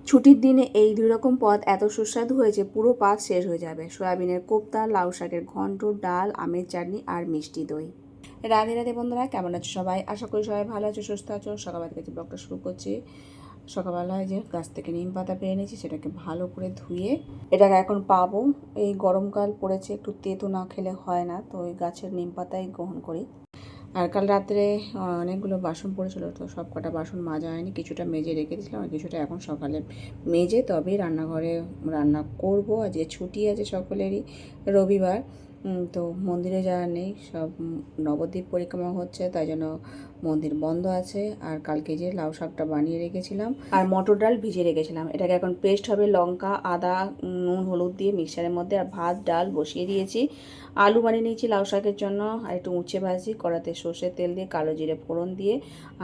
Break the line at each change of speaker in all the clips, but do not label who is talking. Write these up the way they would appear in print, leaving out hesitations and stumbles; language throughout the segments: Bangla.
ছুটির দিনে এই দুই রকম পদ এত সুস্বাদু হয়েছে পুরো পাত শেষ হয়ে যাবে। সয়াবিনের কোপ্তা, লাউ শাকের ঘন্ট, ডাল, আমের চাটনি আর মিষ্টি দই। রাধে রাধে বন্ধুরা, কেমন আছো সবাই? আশা করি সবাই ভালো আছো, সুস্থ আছো। সকালবেলা থেকে ব্লগটা শুরু করছি। সকালবেলায় যে গাছ থেকে নিম পাতা পেরে নিয়েছি, সেটাকে ভালো করে ধুয়ে এটাকে এখন পাবো। এই গরমকাল পড়েছে, একটু তেতো না খেলে হয় না, তো ওই গাছের নিম পাতাই গ্রহণ করি। আর কাল রাত্রে অনেকগুলো বাসন পড়েছিল, তো সব কটা বাসন মাজা হয়নি, কিছুটা মেজে রেখে দিয়েছিলাম আর কিছুটা এখন সকালে মেজে তবেই রান্নাঘরে রান্না করব। আজকে ছুটি আছে সকলেরই, রবিবার। তো মন্দিরে যাওয়া নেই, সব নবদ্বীপ পরিক্রমা হচ্ছে, তাই জন্য মন্দির বন্ধ আছে। আর কালকে যে লাউ শাকটা বানিয়ে রেখেছিলাম আর মটর ডাল ভিজিয়ে রেখেছিলাম, এটাকে এখন পেস্ট হবে লঙ্কা, আদা, নুন, হলুদ দিয়ে মিক্সারের মধ্যে। আর ভাত ডাল বসিয়ে দিয়েছি। আলু বানিয়ে নিয়েছি লাউ শাকের জন্য, আর একটু উচ্ছে ভাজি, কড়াতে সর্ষের তেল দিয়ে কালো জিরে ফোড়ন দিয়ে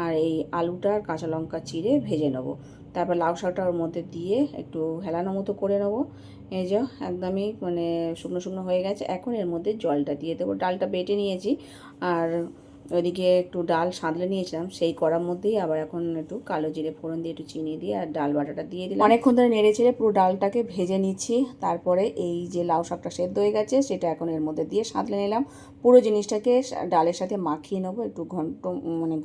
আর এই আলুটা আর কাঁচা লঙ্কা চিড়ে ভেজে নেবো। তারপর লাউ শাকটা ওর মধ্যে দিয়ে একটু হেলানো মতো করে নেবো। এই যে একদমই মানে শুকনো শুকনো হয়ে গেছে। এখন এর মধ্যে জলটা দিয়ে দেবো। ডালটা বেটে নিয়েছি আর ওইদিকে একটু ডাল সাঁতলে নিয়েছিলাম, সেই কড়ার মধ্যেই আবার এখন একটু কালো জিরে ফোড়ন দিয়ে একটু চিনি দিয়ে আর ডাল বাটাটা দিয়ে দিলাম। অনেকক্ষণ ধরে নেড়ে চেড়ে পুরো ডালটাকে ভেজে নিচ্ছি। তারপরে এই যে লাউ শাকটা সেদ্ধ হয়ে গেছে, সেটা এখন এর মধ্যে দিয়ে সাঁতলে নিলাম। পুরো জিনিসটাকে ডালের সাথে মাখিয়ে নেবো। একটু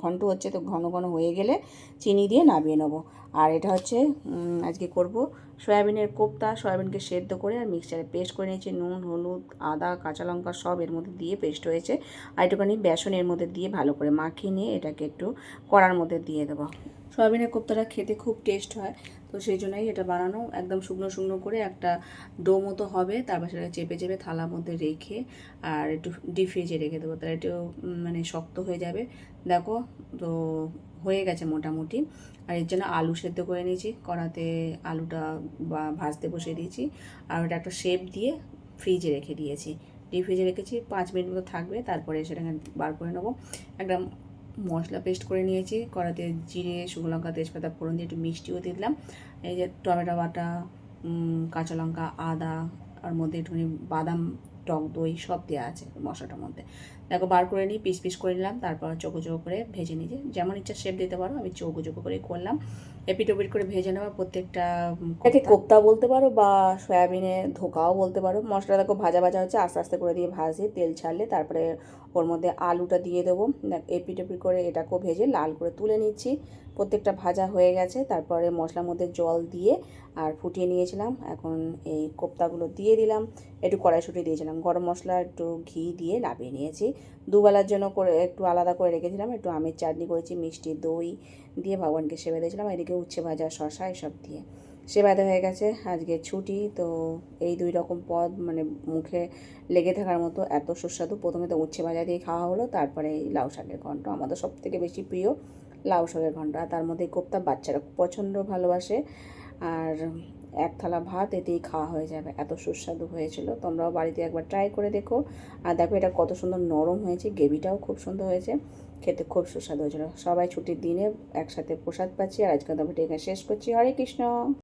ঘন্ট হচ্ছে, তো ঘন ঘন হয়ে গেলে চিনি দিয়ে নামিয়ে নেবো। আর এটা হচ্ছে আজকে করব সয়াবিনের কোপ্তা। সয়াবিনকে সেদ্ধ করে আর মিক্সচারে পেস্ট করে নিয়েছি। নুন, হলুদ, আদা, কাঁচা লঙ্কা সব এর মধ্যে দিয়ে পেস্ট হয়েছে। আর একটুখানি বেসন এর মধ্যে দিয়ে ভালো করে মাখিয়ে নিয়ে এটাকে একটু কড়ার মধ্যে দিয়ে দেবো। সয়াবিনের কোপ্তাটা খেতে খুব টেস্ট হয়, তো সেই জন্যই এটা বানানো। একদম শুকনো শুকনো করে একটা ডো মতো হবে, তারপর সেটা চেপে চেপে থালার মধ্যে রেখে আর একটু ডিপ ফ্রিজে রেখে দেবো, তাহলে একটু মানে শক্ত হয়ে যাবে। দেখো তো হয়ে গেছে মোটামুটি। আর এর জন্য আলু সেদ্ধ করে নিয়েছি, কড়াতে আলুটা ভাজতে বসিয়ে দিয়েছি। আর ওটা একটা শেপ দিয়ে ফ্রিজে রেখে দিয়েছি, ডিপ ফ্রিজে রেখেছি। 5 মিনিট মতো থাকবে, তারপরে সেটাকে বার করে নেবো। একটা মশলা পেস্ট করে নিয়েছি, কড়াতে জিরে, শুকনো লঙ্কা, তেজপাতা ফোড়ন দিয়ে একটু মিষ্টিও দিয়ে দিলাম। এই যে টমেটো বাটা, কাঁচা লঙ্কা, আদা, আর মধ্যে একটুখানি বাদাম, টক দই সব দেওয়া আছে মশলাটার মধ্যে। দেখো বার করে নিই, পিস পিস করে নিলাম, তারপর চৌকো চৌকো করে ভেজে নিয়েছি। যেমন ইচ্ছা শেপ দিতে পারো, আমি চৌকো চৌকো করে করলাম। এপিট ওপিট করে ভেজে নেওয়া প্রত্যেকটা। এটাকে কোপ্তা বলতে পারো বা সয়াবিনের ধোকাও বলতে পারো। মশলা দেখো ভাজা ভাজা হচ্ছে, আস্তে আস্তে করে দিয়ে ভাজে, তেল ছাড়লে তারপরে ওর মধ্যে আলুটা দিয়ে দেবো। এপিট ওপিট করে এটাকেও ভেজে লাল করে তুলে নিচ্ছি। প্রত্যেকটা ভাজা হয়ে গেছে, তারপরে মশলার মধ্যে জল দিয়ে আর ফুটিয়ে নিয়েছিলাম। এখন এই কোপ্তাগুলো দিয়ে দিলাম, একটু কড়াইশুঁটি দিয়েছিলাম, গরম মশলা, একটু ঘি দিয়ে নামিয়ে নিয়েছি। দুবেলার জন্য করে একটু আলাদা করে রেখেছিলাম। একটু আমের চাটনি করেছি, মিষ্টি দই দিয়ে ভগবানকে সেবা দিয়েছিলাম। এদিকে উচ্ছে ভাজা, শশা এসব দিয়ে সেবাতে হয়ে গেছে। আজকে ছুটি, তো এই দুই রকম পদ মানে মুখে লেগে থাকার মতো এত সুস্বাদু। প্রথমে তো উচ্ছে ভাজা দিয়ে খাওয়া হলো, তারপরে এই লাউ শাকের ঘন্ট। আমাদের সব থেকে বেশি প্রিয় লাউ শাকের ঘন্ট, আর তার মধ্যে কোপ্তা বাচ্চারা প্রচণ্ড ভালোবাসে। আর এক থালা ভাত এতেই খাওয়া হয়ে যাবে, এত সুস্বাদু হয়েছিল। তোমরাও বাড়িতে একবার ট্রাই করে দেখো। আর দেখো এটা কত সুন্দর নরম হয়েছে, গ্রেভিটাও খুব সুন্দর হয়েছে, খেতে খুব সুস্বাদু হয়েছিল। সবাই ছুটির দিনে একসাথে প্রসাদ পাচ্ছি। আর আজকে তবে এখানে শেষ করছি। হরে কৃষ্ণ।